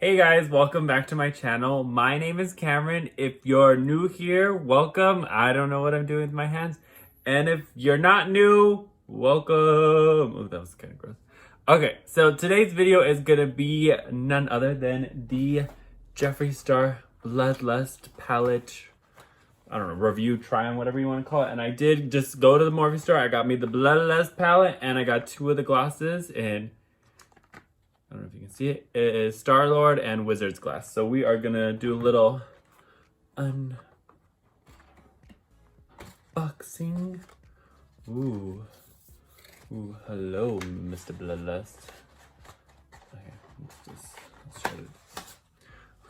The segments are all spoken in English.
Hey guys, welcome back to my channel. My name is Cameron. If you're new here, welcome. I don't know what I'm doing with my hands. And if you're not new, welcome. Oh, that was kind of gross. Okay, so today's video is gonna be none other than the Jeffree Star Bloodlust palette. I don't know, review, try on, whatever you want to call it. And I did just go to the Morphe store. I got me the Bloodlust palette and I got two of the glosses and I don't know if you can see it. It is Star-Lord and Wizard's Glass. So we are gonna do a little unboxing. Ooh, hello, Mr. Bloodlust. Okay, let's try it.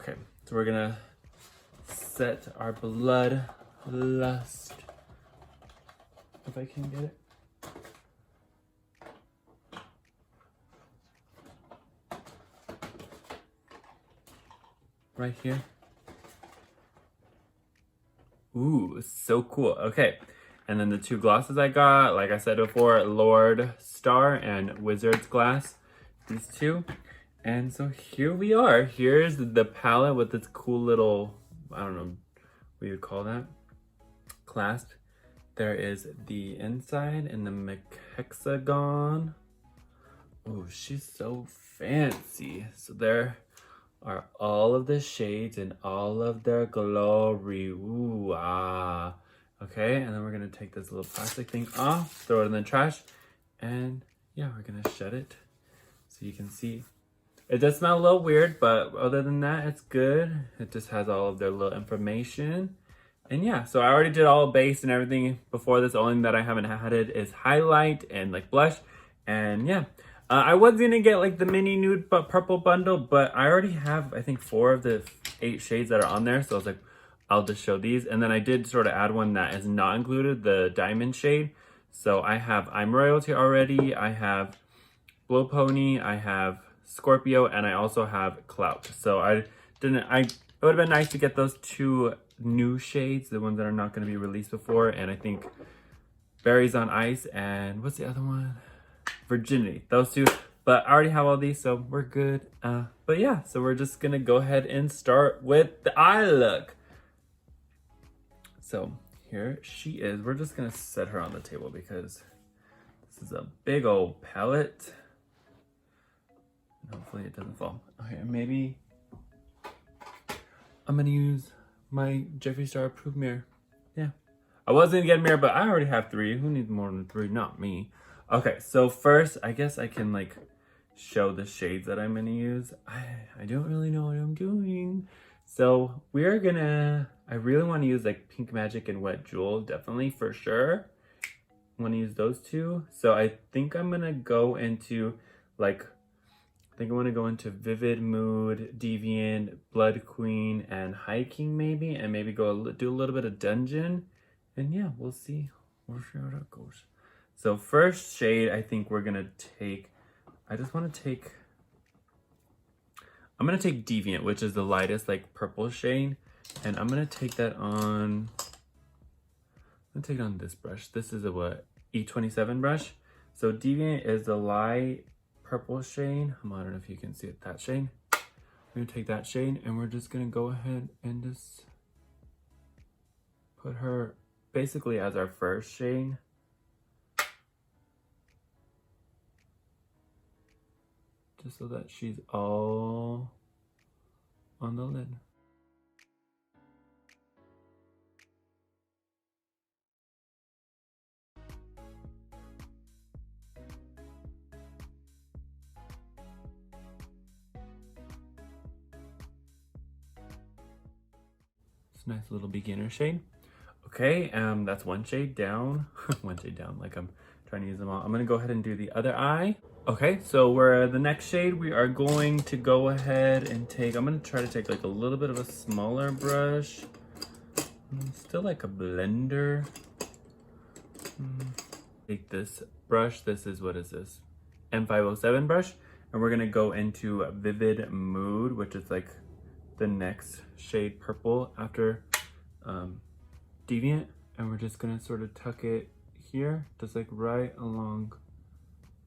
Okay, so we're gonna set our Bloodlust. If I can get it. Right here. Ooh, so cool. Okay. And then the two glosses I got, like I said before, Lord Star and Wizard's Glass. These two. And so here we are. Here's the palette with its cool little, I don't know what you call that, clasp. There is the inside and the hexagon. Oh, she's so fancy. So there are all of the shades in all of their glory. Ooh, ah. Okay, and then we're gonna take this little plastic thing off, throw it in the trash, and yeah, we're gonna shut it so you can see. It does smell a little weird, but other than that, it's good. It just has all of their little information. And yeah, so I already did all base and everything before this. The only thing that I haven't added is highlight and like blush. And yeah. I was gonna get like the mini nude purple bundle, but I already have, I think, 4 of the 8 shades that are on there. So I was like, I'll just show these. And then I did sort of add one that is not included, the diamond shade. So I have I'm Royalty already. I have Blow Pony. I have Scorpio, and I also have Clout. So it would have been nice to get those 2 new shades, the ones that are not going to be released before. And I think Berries on Ice and what's the other one? Virginity, those 2, but I already have all these, so we're good. But yeah, so we're just gonna go ahead and start with the eye look. So here she is. We're just gonna set her on the table because this is a big old palette. And hopefully it doesn't fall. Okay, maybe I'm gonna use my Jeffree Star approved mirror. Yeah, I was gonna get a mirror, but I already have 3. Who needs more than 3? Not me. Okay, so first, I guess I can like show the shades that I'm gonna use. I don't really know what I'm doing. So we're gonna, I really wanna use like Pink Magic and Wet Jewel, definitely for sure. I wanna use those 2. So I think I'm gonna go into like, Vivid Mood, Deviant, Blood Queen, and Hiking maybe, and maybe go do a little bit of Dungeon. And yeah, we'll see how that goes. So first shade, I think we're gonna take, I'm gonna take Deviant, which is the lightest like purple shade. And I'm gonna take that on, this brush. This is a E27 brush. So Deviant is the light purple shade. I don't know if you can see it, that shade. We're gonna take that shade and we're just gonna go ahead and just put her basically as our first shade. Just so that she's all on the lid. It's a nice little beginner shade. Okay, that's one shade down. One shade down, like I'm trying to use them all. I'm gonna go ahead and do the other eye. Okay, so we're the next shade, we are going to go ahead and take, I'm gonna try to take like a little bit of a smaller brush. Still like a blender. Take this brush, this is, what is this? M507 brush. And we're gonna go into Vivid Mood, which is like the next shade purple after Deviant. And we're just gonna sort of tuck it here, just like right along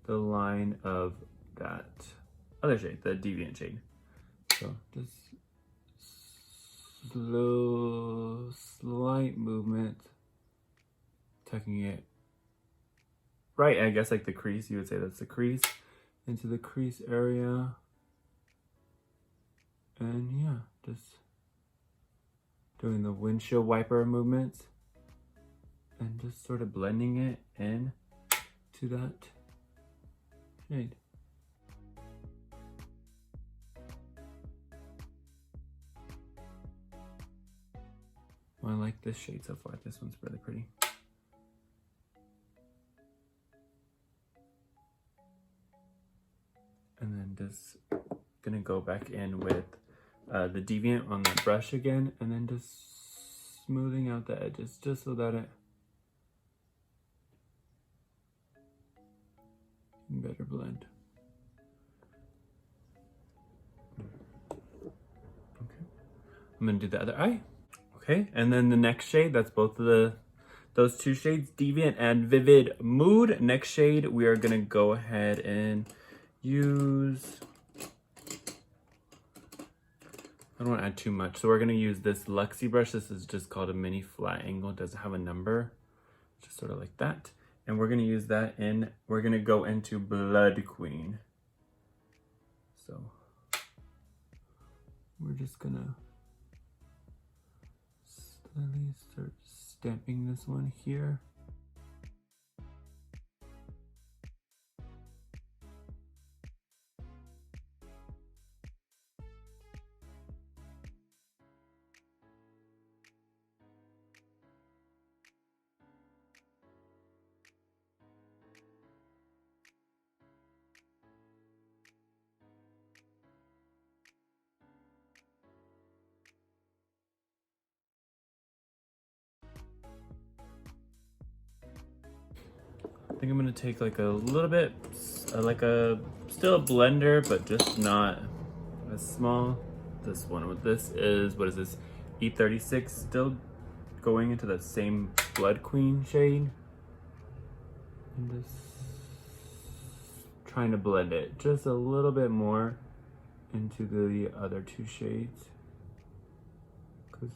the line of that other shade, the Deviant shade. So just slow, slight movement, tucking it right, I guess like the crease, you would say that's the crease, into the crease area. And yeah, just doing the windshield wiper movements and just sort of blending it in to that shade. Well, I like this shade so far. This one's really pretty. And then just gonna go back in with the Deviant on the brush again, and then just smoothing out the edges just so that it can better blend. Okay, I'm gonna do the other eye. Okay, and then the next shade, that's both of those two shades, Deviant and Vivid Mood. Next shade, we are gonna go ahead and use, I don't want to add too much, so we're going to use this Luxie brush. This is just called a mini flat angle. It doesn't have a number, just sort of like that. And we're going to use that in, we're going to go into Blood Queen. So we're just going to slowly start stamping this one here. I think I'm gonna take like a little bit, like still a blender, but just not as small. This one, this is, what is this? E36, still going into the same Blood Queen shade. And just trying to blend it just a little bit more into the other two shades. Because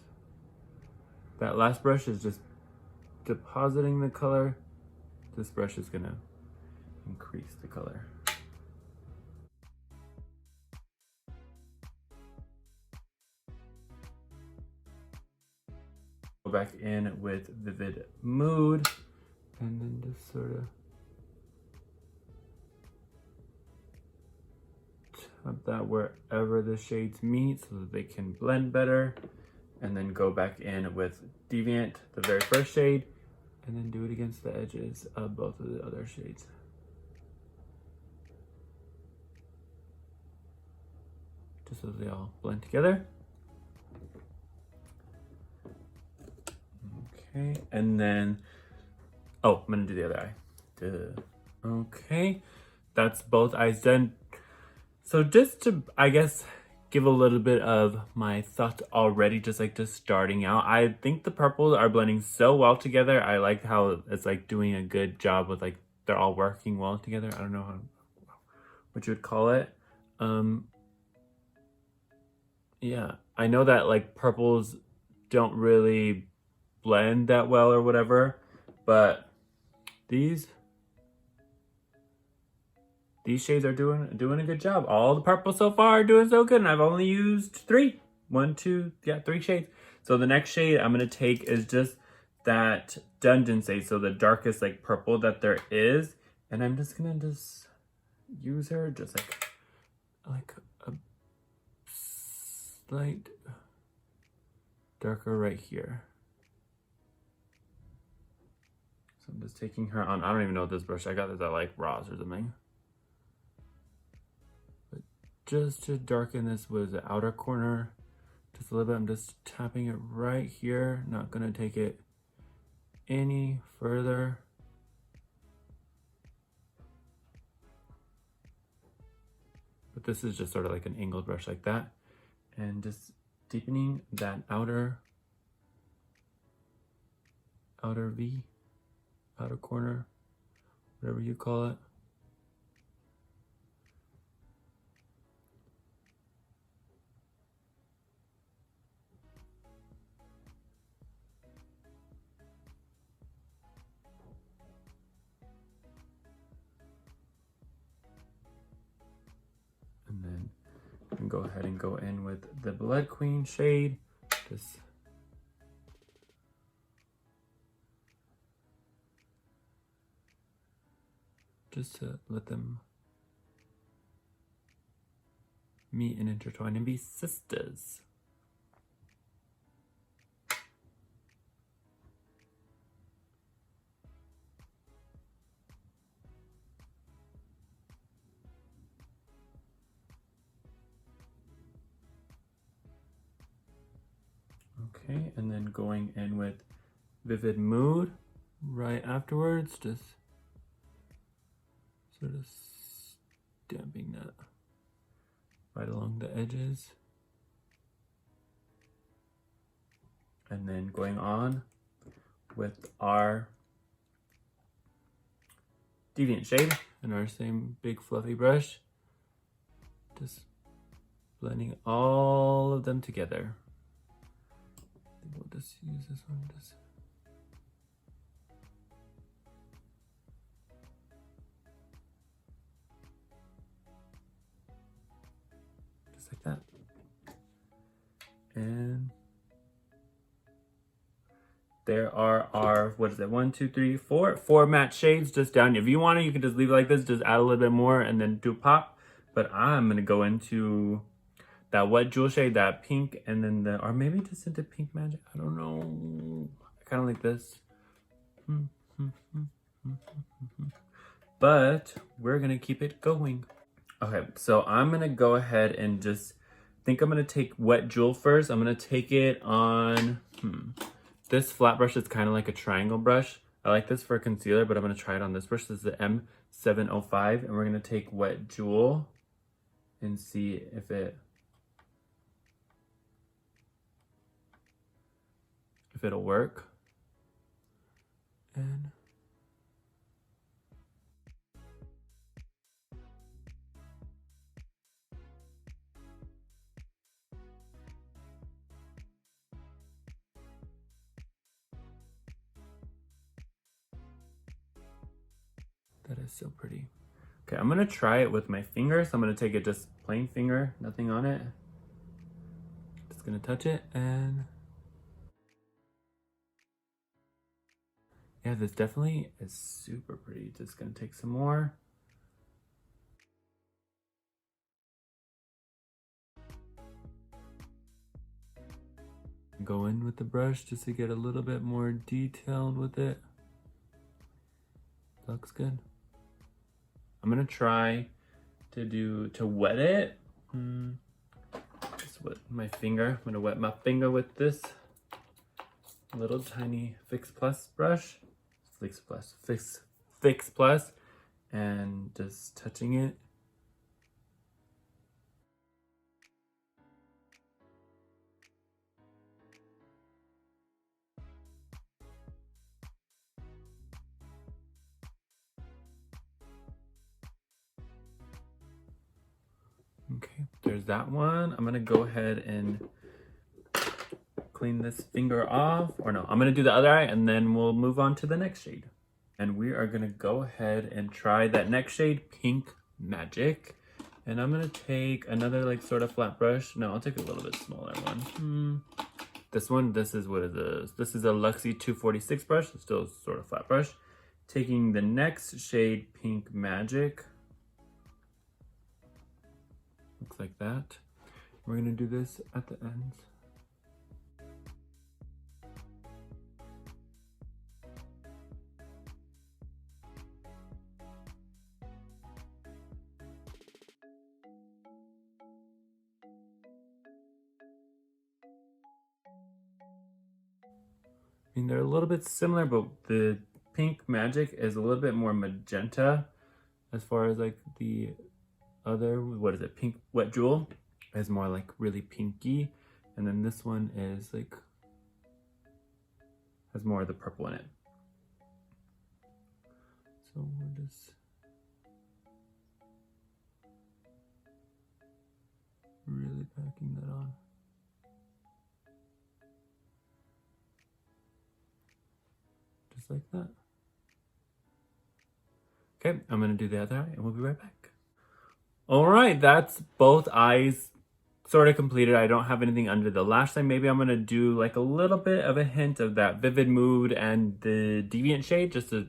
that last brush is just depositing the color. This brush is gonna increase the color. Go back in with Vivid Mood and then just sort of tap that wherever the shades meet so that they can blend better. And then go back in with Deviant, the very first shade, and then do it against the edges of both of the other shades. Just so they all blend together. Okay, and then, oh, I'm gonna do the other eye. Duh. Okay, that's both eyes done. So just to, I guess, give a little bit of my thoughts already, just starting out. I think the purples are blending so well together. I like how it's like doing a good job with like, they're all working well together. I don't know what you would call it. Yeah, I know that like purples don't really blend that well or whatever, but these shades are doing a good job. All the purples so far are doing so good, and I've only used three shades. So the next shade I'm gonna take is just that Dungeon shade, so the darkest like purple that there is, and I'm just gonna use her just like a slight darker right here. So I'm just taking her on. I don't even know this brush. I got this at like Ross or something. But just to darken this with the outer corner just a little bit, I'm just tapping it right here. Not gonna take it any further. But this is just sort of like an angled brush like that. And just deepening that outer V, outer corner, whatever you call it. go ahead and go in with the Blood Queen shade. Just to let them meet and intertwine and be sisters. Okay, and then going in with Vivid Mood right afterwards, just sort of stamping that right along the edges. And then going on with our Deviant shade and our same big fluffy brush, just blending all of them together. I think we'll just use this one just like that. And there are our, what is it, 1, 2, 3, 4 matte shades just down. If you want to, you can just leave it like this, just add a little bit more and then do pop. But I'm gonna go into that wet jewel shade, that pink, and then or maybe just into Pink Magic. I don't know. I kind of like this. But we're gonna keep it going. Okay, so I'm gonna go ahead and just think I'm gonna take wet jewel first. I'm gonna take it on this flat brush. It's kind of like a triangle brush. I like this for concealer, but I'm gonna try it on this brush. This is the M705, and we're gonna take wet jewel and see if it'll work. And that is so pretty. Okay, I'm gonna try it with my finger. So I'm gonna take it just plain finger, nothing on it. Just gonna touch it and yeah, this definitely is super pretty. Just gonna take some more. Go in with the brush just to get a little bit more detailed with it. Looks good. I'm gonna try to wet it. Just wet my finger. I'm gonna wet my finger with this little tiny Fix Plus brush. Fix Plus, and just touching it. Okay, there's that one. I'm gonna go ahead and clean this finger off, or no, I'm gonna do the other eye and then we'll move on to the next shade. And we are gonna go ahead and try that next shade, Pink Magic. And I'm gonna take another like sort of flat brush. No, I'll take a little bit smaller one. This one, this is what it is. This is a Luxie 246 brush, it's still sort of flat brush. Taking the next shade, Pink Magic. Looks like that. We're gonna do this at the ends. I mean, they're a little bit similar, but the Pink Magic is a little bit more magenta as far as like the other, what is it, Pink Wet Jewel is more like really pinky, and then this one is like has more of the purple in it. So we're just really packing that on. Just like that. Okay, I'm gonna do the other eye and we'll be right back. All right, that's both eyes sort of completed. I don't have anything under the lash line. Maybe I'm going to do like a little bit of a hint of that Vivid Mood and the Deviant shade just to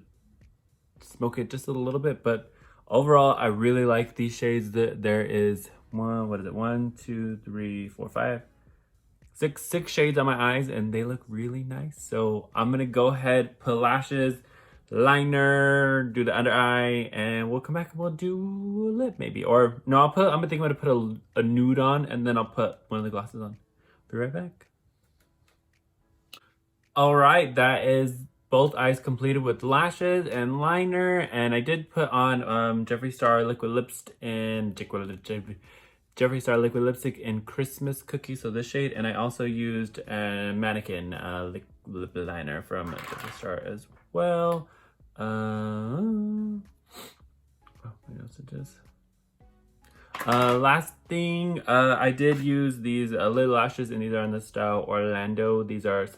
smoke it just a little bit. But overall, I really like these shades. There is one, two, three, four, five, six shades on my eyes, and they look really nice. So I'm going to go ahead, put lashes, liner, do the under eye, and we'll come back and we'll do a lip maybe. Or no, I'm thinking I'm gonna put a nude on, and then I'll put one of the glasses on. Be right back. All right, that is both eyes completed with lashes and liner, and I did put on Jeffree Star liquid lipstick and Jeffree Star liquid lipstick in Christmas Cookie, so this shade, and I also used a Mannequin lip liner from Jeffree Star as well. Oh, my nose is. Last thing, I did use these lid lashes, and these are in the style Orlando. These are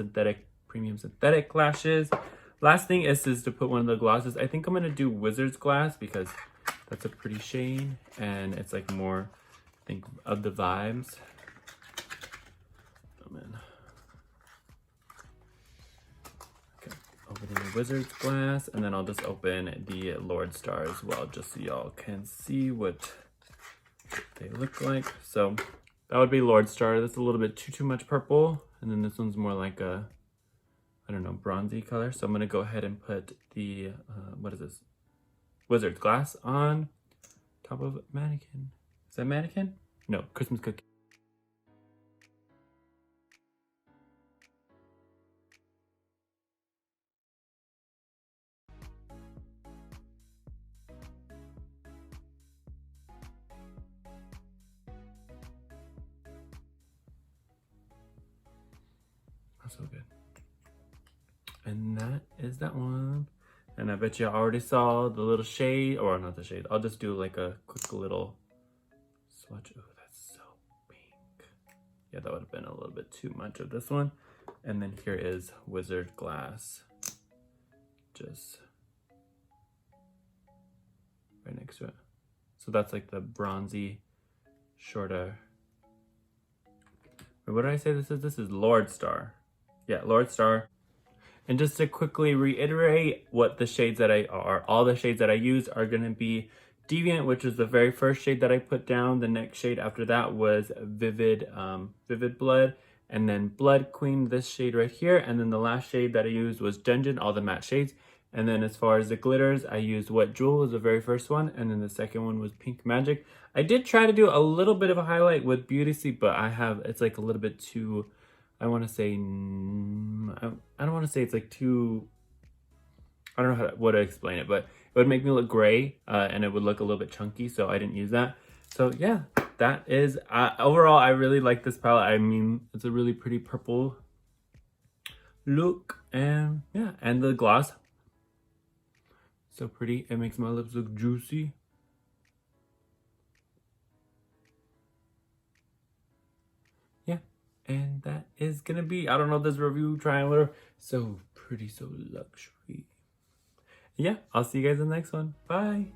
premium synthetic lashes. Last thing is to put one of the glosses. I think I'm gonna do Wizard's Glass because that's a pretty shade, and it's like more, I think, of the vibes. Oh man. Opening the Wizard's Glass, and then I'll just open the Lord Star as well, just so y'all can see what they look like. So that would be Lord Star. That's a little bit too much purple, and then this one's more like a, I don't know, bronzy color. So I'm gonna go ahead and put the what is this, Wizard's Glass on top of Mannequin. Is that Mannequin? No, Christmas Cookie. That's so good. And that is that one. And I bet you already saw the little shade, or not the shade. I'll just do like a quick little swatch. Oh, that's so pink. Yeah, that would have been a little bit too much of this one. And then here is Wizard Glass. Just right next to it. So that's like the bronzy, shorter. Wait, what did I say this is? This is Lord Star. Yeah, Lord Star. And just to quickly reiterate what the shades that all the shades that I use are gonna be Deviant, which is the very first shade that I put down. The next shade after that was Vivid Blood, and then Blood Queen, this shade right here. And then the last shade that I used was Dungeon, all the matte shades. And then as far as the glitters, I used Wet Jewel was the very first one, and then the second one was Pink Magic. I did try to do a little bit of a highlight with Beauty Sleep, but it's like a little bit too, I want to say, I don't want to say it's like too, I don't know what to explain it, but it would make me look gray, and it would look a little bit chunky, so I didn't use that. So yeah, that is, overall, I really like this palette. I mean, it's a really pretty purple look, and yeah, and the gloss, so pretty. It makes my lips look juicy. Yeah, and that is gonna be, I don't know, this review, trying whatever. So pretty, so luxury. Yeah, I'll see you guys in the next one. Bye.